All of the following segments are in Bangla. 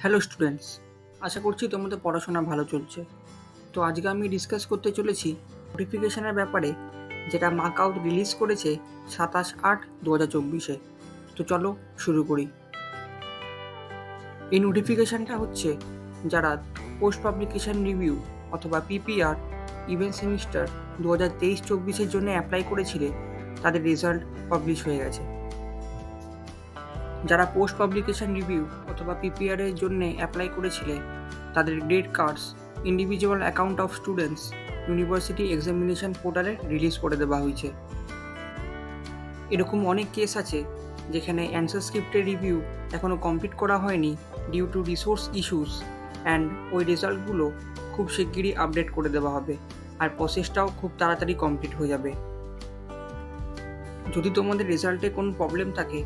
হ্যালো স্টুডেন্টস, আশা করছি তোমাদের পড়াশোনা ভালো চলছে। তো আজকে আমি ডিসকাস করতে চলেছি নোটিফিকেশনের ব্যাপারে, যেটা মার্কআউট রিলিজ করেছে 27/8/2024-এ। তো চলো শুরু করি। এই নোটিফিকেশনটা হচ্ছে যারা পোস্ট পাবলিকেশন রিভিউ অথবা পিপিআর ইভেন্ট সেমিস্টার 2023-24-এর জন্য অ্যাপ্লাই করেছিলে, তাদের রেজাল্ট পাবলিশ হয়ে গেছে। যারা পোস্ট পাবলিকেশন রিভিউ অথবা পিপিআর এর জন্য অ্যাপ্লাই করেছিলে, তাদের grade cards individual account of students university examination পোর্টালে রিলিজ করে দেওয়া হয়েছে। এরকম অনেক কেস আছে যেখানে অ্যান্সার স্ক্রিপ্টের রিভিউ এখনও কমপ্লিট করা হয়নি due to resource issues, and ওই রেজাল্টগুলো খুব শিগগিরই আপডেট করে দেওয়া হবে, আর প্রসেসটাও খুব তাড়াতাড়ি কমপ্লিট হয়ে যাবে। যদি তোমাদের রেজাল্টে কোনো প্রবলেম থাকে,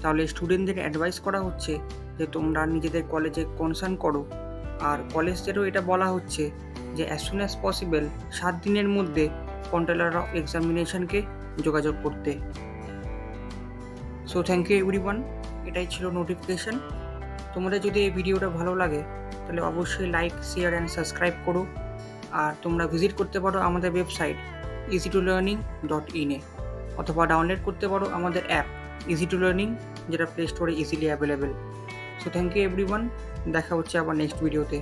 তাহলে স্টুডেন্টদের অ্যাডভাইস করা হচ্ছে যে তোমরা নিজেদের কলেজে কনসার্ন করো, আর কলেজদেরও এটা বলা হচ্ছে যে অ্যাজ সুন অ্যাজ পসিবল 7 দিনের মধ্যে কন্ট্রোলার অফ এক্সামিনেশনকে যোগাযোগ করতে। সো থ্যাংক ইউ এভরিওয়ান, এটাই ছিল নোটিফিকেশন। তোমাদের যদি এই ভিডিওটা ভালো লাগে তাহলে অবশ্যই লাইক, শেয়ার অ্যান্ড সাবস্ক্রাইব করো। আর তোমরা ভিজিট করতে পারো আমাদের ওয়েবসাইট easy2learning.in অথবা ডাউনলোড করতে পারো আমাদের অ্যাপ easy2learning, যেটা প্লে স্টোরে easily available. So thank you everyone, দেখা হচ্ছে আবার নেক্সট ভিডিওতে।